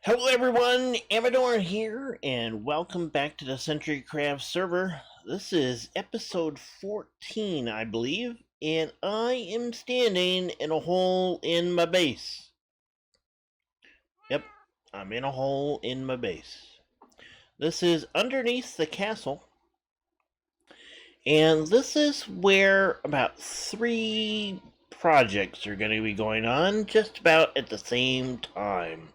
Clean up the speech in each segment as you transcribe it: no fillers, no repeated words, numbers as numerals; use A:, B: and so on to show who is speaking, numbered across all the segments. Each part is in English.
A: Hello everyone, Amradorn here, and welcome back to the CentriCraft server. This is episode 14, I believe, and I am standing in a hole in my base. Yep, I'm in a hole in my base. This is underneath the castle, and this is where about 3 projects are going to be going on just about at the same time.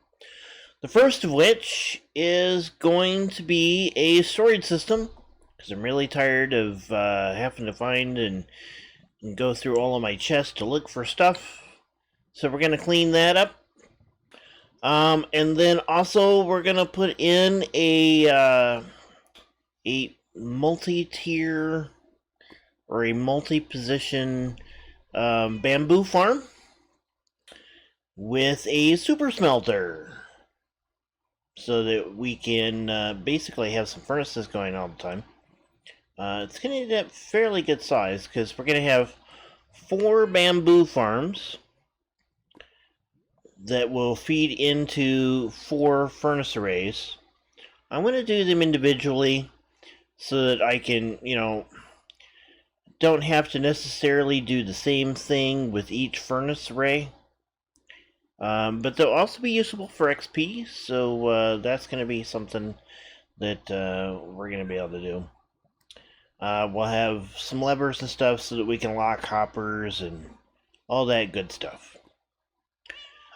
A: The first of which is going to be a storage system, because I'm really tired of having to find and go through all of my chests to look for stuff. So we're going to clean that up. And then also we're going to put in a multi-tier or a multi-position bamboo farm with a super smelter, so that we can basically have some furnaces going all the time. It's going to get a fairly good size, because we're going to have 4 bamboo farms that will feed into 4 furnace arrays. I'm going to do them individually so that I can, don't have to necessarily do the same thing with each furnace array. But they'll also be usable for XP, so that's going to be something that we're going to be able to do. We'll have some levers and stuff so that we can lock hoppers and all that good stuff.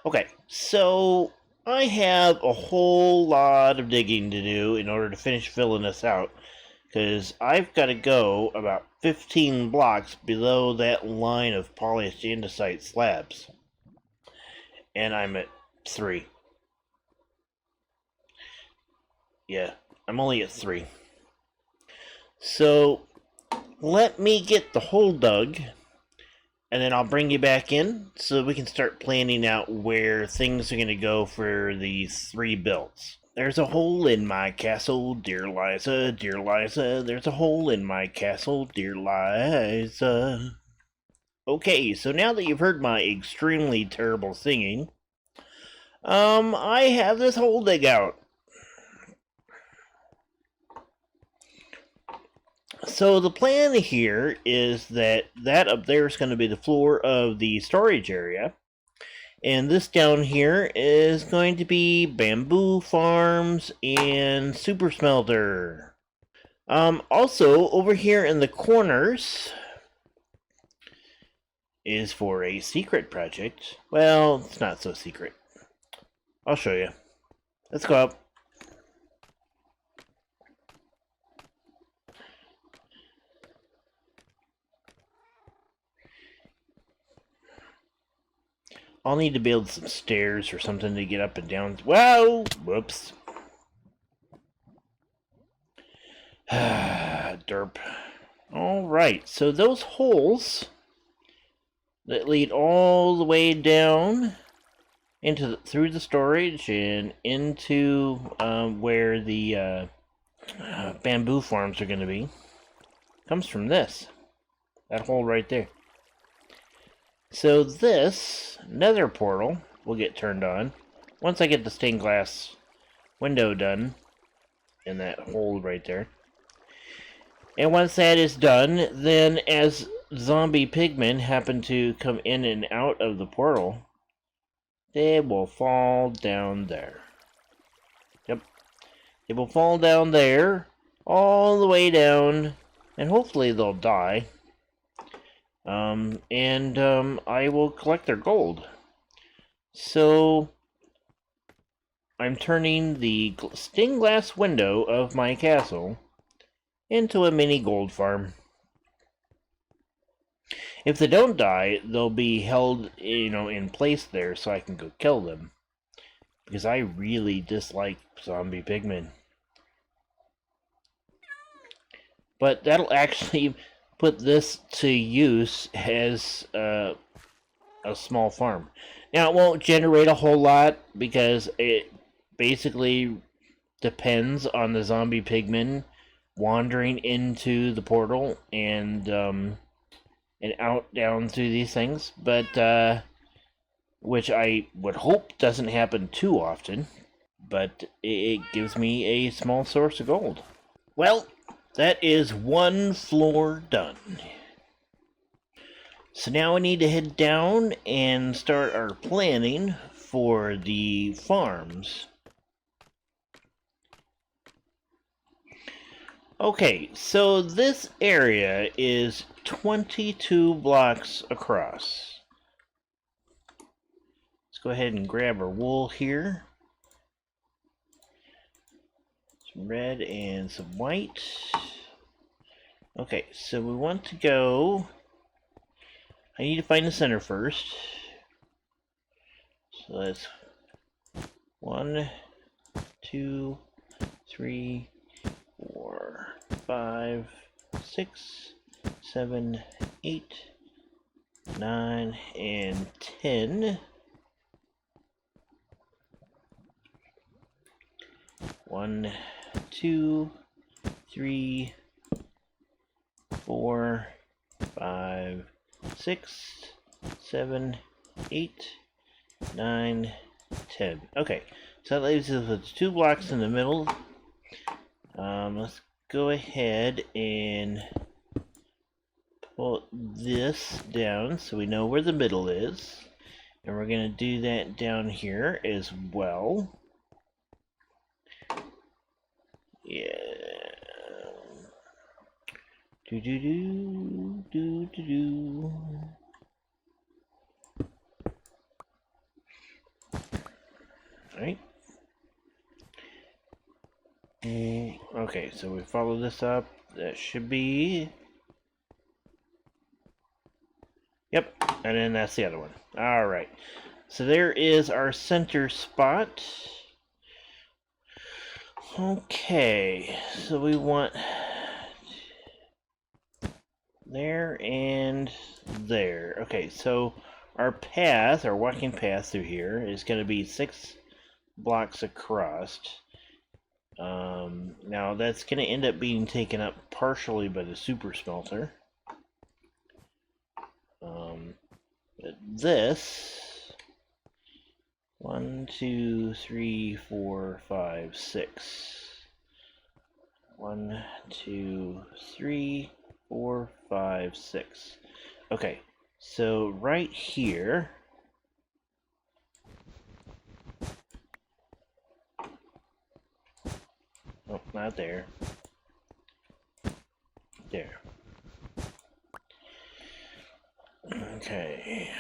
A: Okay, so I have a whole lot of digging to do in order to finish filling this out, because I've got to go about 15 blocks below that line of polished andesite slabs. And I'm at 3. Yeah, I'm only at 3. So, let me get the hole dug, and then I'll bring you back in so we can start planning out where things are going to go for these 3 builds. There's a hole in my castle, dear Liza, dear Liza. There's a hole in my castle, dear Liza. Okay, so now that you've heard my extremely terrible singing, I have this hole dig out. So the plan here is that up there is going to be the floor of the storage area, and this down here is going to be bamboo farms and super smelter. Also, over here in the corners is for a secret project. Well, it's not so secret. I'll show you. Let's go up. I'll need to build some stairs or something to get up and down. Whoa! Whoops. Derp. Alright, so those holes that lead all the way down into through the storage and into where the bamboo farms are going to be comes from that hole right there. So this nether portal will get turned on once I get the stained glass window done in that hole right there. And once that is done, then as zombie pigmen happen to come in and out of the portal, they will fall down there. Yep. They will fall down there, all the way down, and hopefully they'll die. I will collect their gold. So, I'm turning the stained glass window of my castle into a mini gold farm. If they don't die, they'll be held, in place there so I can go kill them. Because I really dislike zombie pigmen. But that'll actually put this to use as a small farm. Now, it won't generate a whole lot because it basically depends on the zombie pigmen wandering into the portal and out down through these things, but which I would hope doesn't happen too often. but it gives me a small source of gold. Well, that is one floor done. So now we need to head down and start our planning for the farms. Okay, so this area is 22 blocks across. Let's go ahead and grab our wool here. Some red and some white. Okay, so we want to go... I need to find the center first. So that's 1, 2, 3, 4, 5, 6, 7, 8, 9, and 10. 1, 2, 3, 4, 5, 6, 7, 8, 9, 10. Okay, so that leaves us with 2 blocks in the middle. Let's go ahead and pull this down so we know where the middle is. And we're going to do that down here as well. Yeah. Do. Alright. Okay, so we follow this up. That should be... Yep, and then that's the other one. Alright. So there is our center spot. Okay, so we want there and there. Okay, so our path, our walking path through here is going to be 6 blocks across. Now that's going to end up being taken up partially by the super smelter. This 1, 2, 3, 4, 5, 6. 1, 2, 3, 4, 5, 6. Okay, so right here. Oh, not there. There. Okay.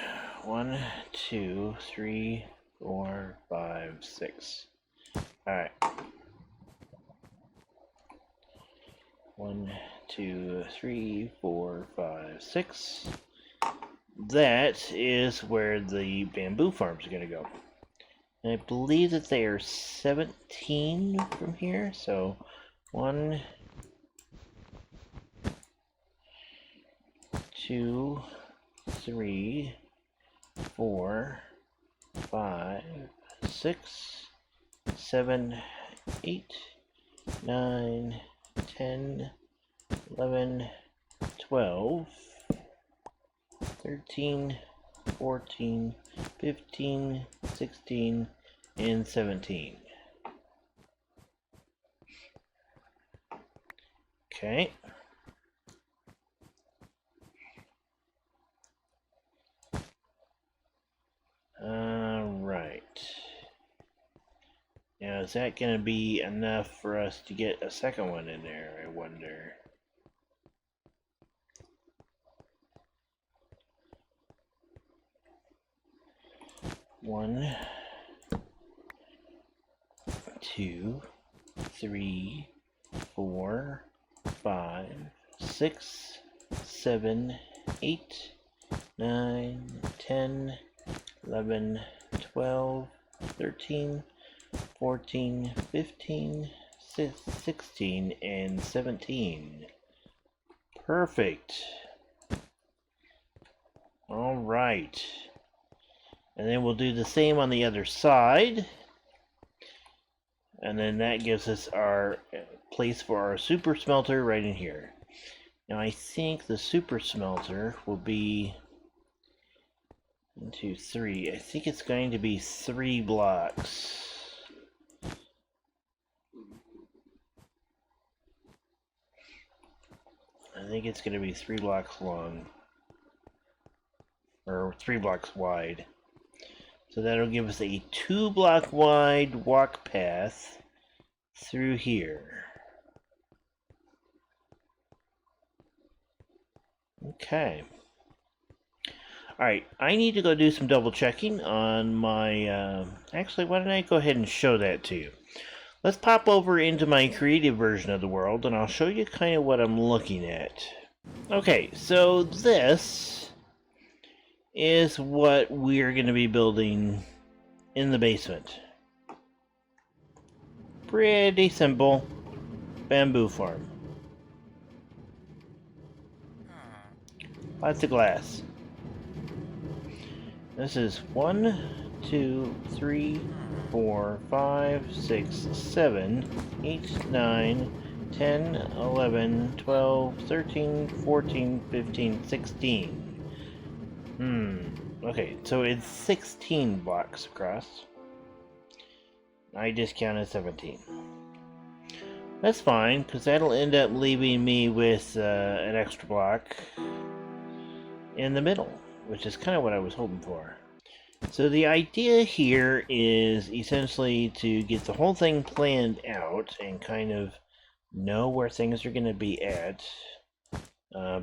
A: 1, 2, 3, 4, 5, 6. Alright. 1, 2, 3, 4, 5, 6. That is where the bamboo farms are going to go. And I believe that they are 17 from here. So 1, 2, 3, 4, 5, 6, 7, 8, 9, 10, 11, 12, 13, 14, 15, 16, and 17. Okay. Alright. Now, is that going to be enough for us to get a second one in there, I wonder? One, 2, 3, 4, 5, 6, 7, 8, 9, 10, 11, 12, 13, 14, 15, 16, and 17. Perfect. All right. And then we'll do the same on the other side. And then that gives us our place for our super smelter right in here. Now I think the super smelter will be 1, 2, 3. I think it's going to be 3 blocks. I think it's going to be 3 blocks long. Or 3 blocks wide. So that'll give us a 2-block wide walk path through here. Okay. Alright, I need to go do some double checking on my... actually, why don't I go ahead and show that to you? Let's pop over into my creative version of the world, and I'll show you kind of what I'm looking at. Okay, so this is what we're going to be building in the basement. Pretty simple bamboo farm. Lots of glass. This is 1, 2, 3, 4, 5, 6, 7, 8, 9, 10, 11, 12, 13, 14, 15, 16. Okay, so it's 16 blocks across. I just counted 17. That's fine, because that'll end up leaving me with an extra block in the middle, which is kind of what I was hoping for. So the idea here is essentially to get the whole thing planned out and kind of know where things are going to be at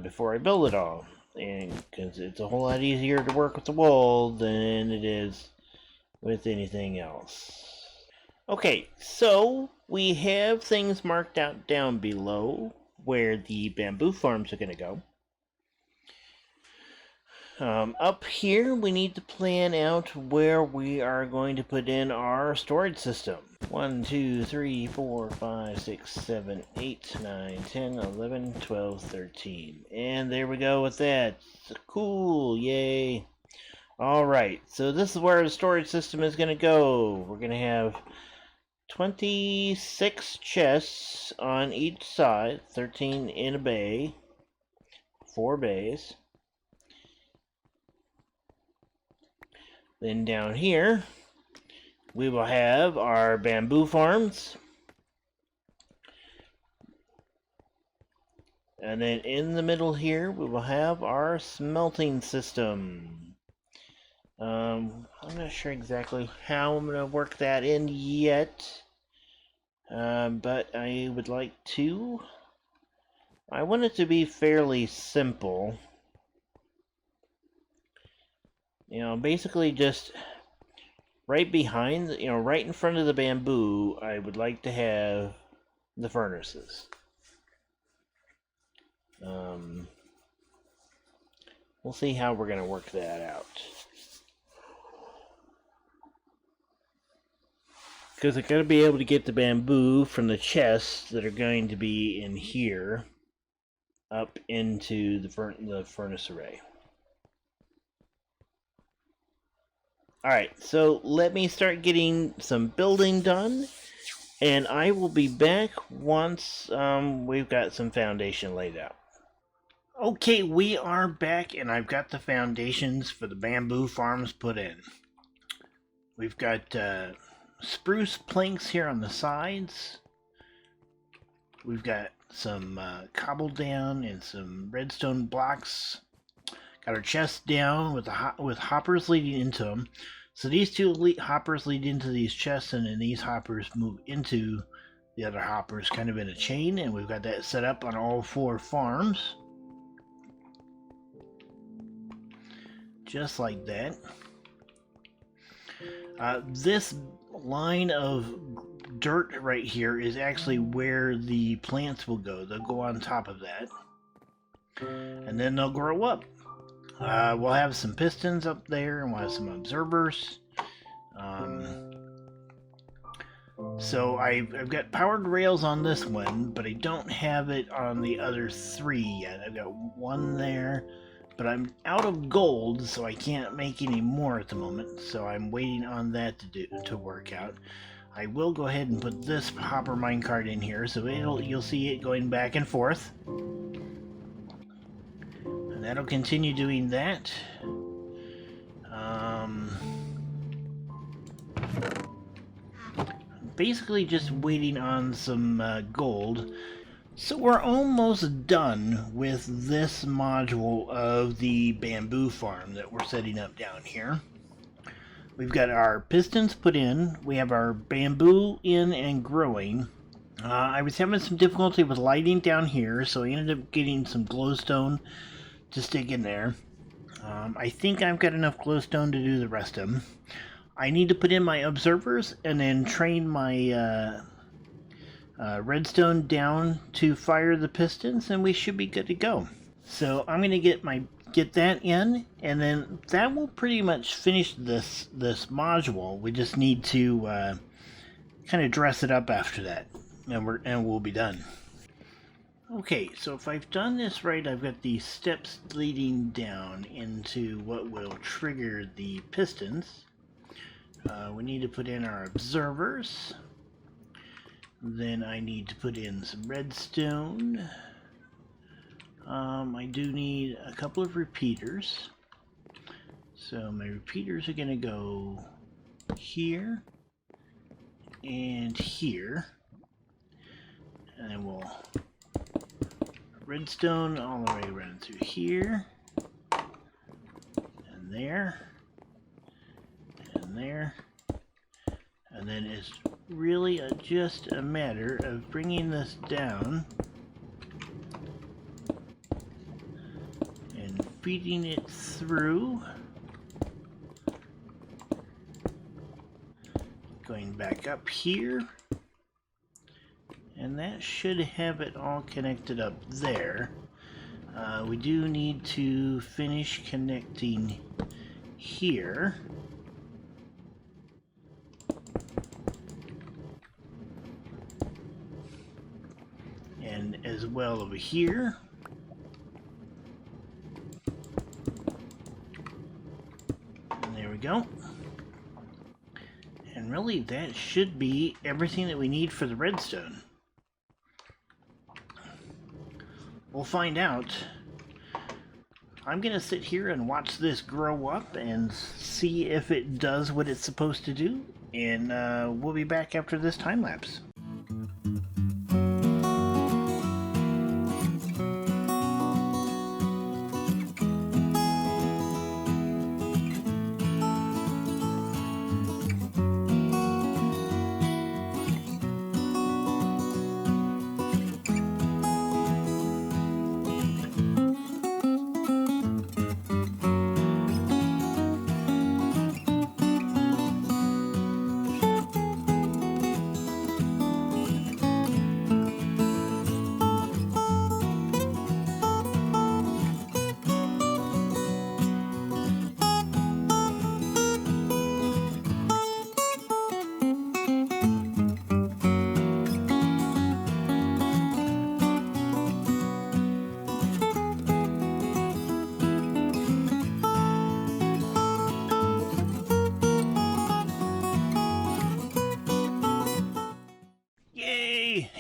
A: before I build it all. And because it's a whole lot easier to work with the wool than it is with anything else. Okay, so we have things marked out down below where the bamboo farms are going to go. Up here, we need to plan out where we are going to put in our storage system. 1, 2, 3, 4, 5, 6, 7, 8, 9, 10, 11, 12, 13. And there we go with that. Cool, yay. Alright, so this is where the storage system is going to go. We're going to have 26 chests on each side, 13 in a bay, 4 bays. Then down here, we will have our bamboo farms. And then in the middle here, we will have our smelting system. I'm not sure exactly how I'm going to work that in yet. But I would like to. I want it to be fairly simple. You know, basically just right behind, right in front of the bamboo, I would like to have the furnaces. We'll see how we're going to work that out. Because I got to be able to get the bamboo from the chests that are going to be in here up into the furnace array. Alright, so let me start getting some building done, and I will be back once we've got some foundation laid out. Okay, we are back, and I've got the foundations for the bamboo farms put in. We've got spruce planks here on the sides. We've got some cobbled down and some redstone blocks. Got our chests down with hoppers leading into them. So these two hoppers lead into these chests, and then these hoppers move into the other hoppers kind of in a chain, and we've got that set up on all 4 farms. Just like that. This line of dirt right here is actually where the plants will go. They'll go on top of that. And then they'll grow up. We'll have some pistons up there, and we'll have some observers. So I've got powered rails on this one, but I don't have it on the other 3 yet. I've got 1 there, but I'm out of gold, so I can't make any more at the moment. So I'm waiting on that to work out. I will go ahead and put this hopper minecart in here, so you'll see it going back and forth. And that'll continue doing that. Basically just waiting on some gold. So we're almost done with this module of the bamboo farm that we're setting up down here. We've got our pistons put in, we have our bamboo in and growing. I was having some difficulty with lighting down here, so I ended up getting some glowstone to stick in there. I think I've got enough glowstone to do the rest of them. I need to put in my observers and then train my redstone down to fire the pistons, and we should be good to go. So I'm going to get that in, and then that will pretty much finish this module. We just need to kind of dress it up after that, and we'll be done. Okay, so if I've done this right, I've got these steps leading down into what will trigger the pistons. We need to put in our observers. Then I need to put in some redstone. I do need a couple of repeaters. So my repeaters are going to go here and here. And then we'll redstone all the way around through here. And there. And there. And then it's really just a matter of bringing this down and feeding it through, going back up here, and that should have it all connected up there. We do need to finish connecting here. And as well over here. And there we go. And really that should be everything that we need for the redstone. We'll find out. I'm gonna sit here and watch this grow up and see if it does what it's supposed to do, and we'll be back after this time lapse.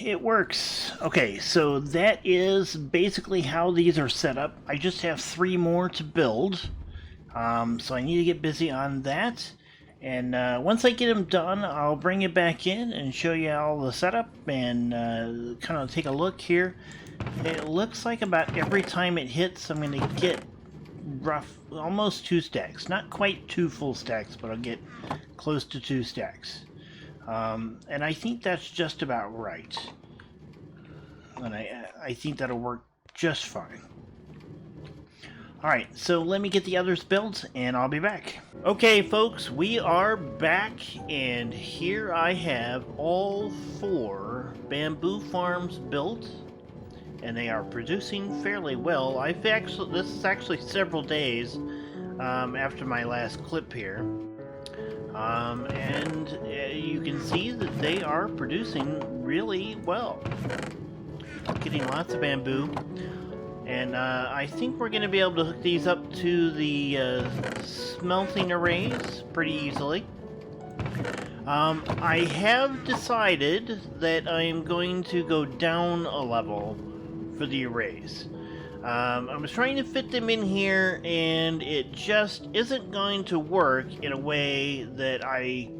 A: It works. Okay, so that is basically how these are set up. I just have 3 more to build, so I need to get busy on that. And once I get them done, I'll bring it back in and show you all the setup and kind of take a look here. It looks like about every time it hits, I'm going to get almost 2 stacks. Not quite 2 full stacks, but I'll get close to 2 stacks. And I think that's just about right. And I think that'll work just fine. Alright, so let me get the others built and I'll be back. Okay folks, we are back, and here I have all 4 bamboo farms built, and they are producing fairly well. This is actually several days after my last clip here. And you can see that they are producing really well. Getting lots of bamboo. And I think we're going to be able to hook these up to the smelting arrays pretty easily. I have decided that I'm going to go down a level for the arrays. I was trying to fit them in here, and it just isn't going to work in a way that I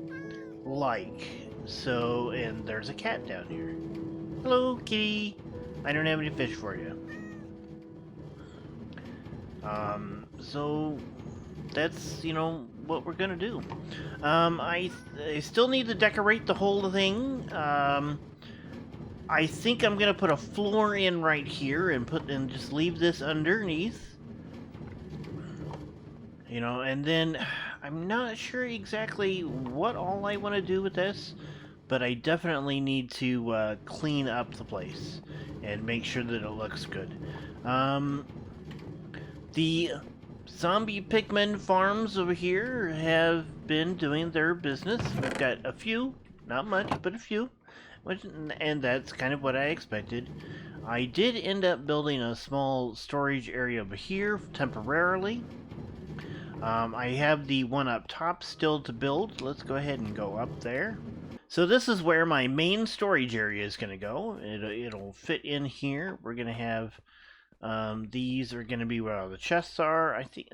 A: like. So, and there's a cat down here. Hello, kitty. I don't have any fish for you. So that's, you know, what we're gonna do. I still need to decorate the whole thing. I think I'm gonna put a floor in right here and just leave this underneath. You know, and then I'm not sure exactly what all I want to do with this, but I definitely need to clean up the place and make sure that it looks good. The zombie pigman farms over here have been doing their business. We've got a few, not much, but a few, and that's kind of what I expected. I did end up building a small storage area over here temporarily. I have the one up top still to build. Let's go ahead and go up there. So this is where my main storage area is going to go. It'll fit in here. We're going to have these are going to be where all the chests are. I think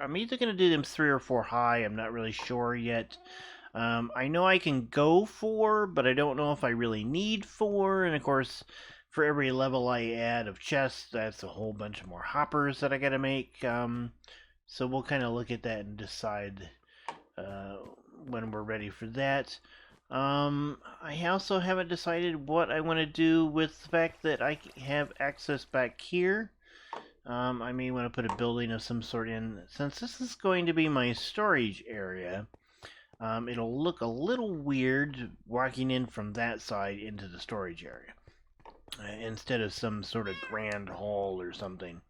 A: I'm either going to do them 3 or 4 high. I'm not really sure yet. I know I can go 4, but I don't know if I really need 4. And of course, for every level I add of chests, that's a whole bunch of more hoppers that I got to make. So we'll kind of look at that and decide when we're ready for that. I also haven't decided what I want to do with the fact that I have access back here. I may want to put a building of some sort in. Since this is going to be my storage area, it'll look a little weird walking in from that side into the storage area instead of some sort of grand hall or something.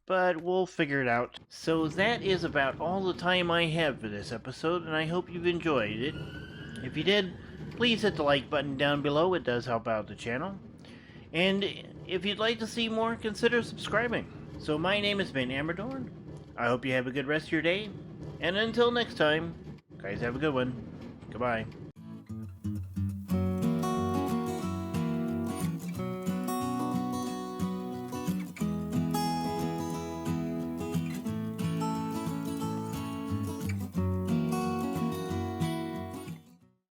A: But we'll figure it out. So that is about all the time I have for this episode, and I hope you've enjoyed it. If you did, please hit the like button down below. It does help out the channel. And if you'd like to see more, consider subscribing. So my name has been Amradorn. I hope you have a good rest of your day. And until next time, guys, have a good one. Goodbye.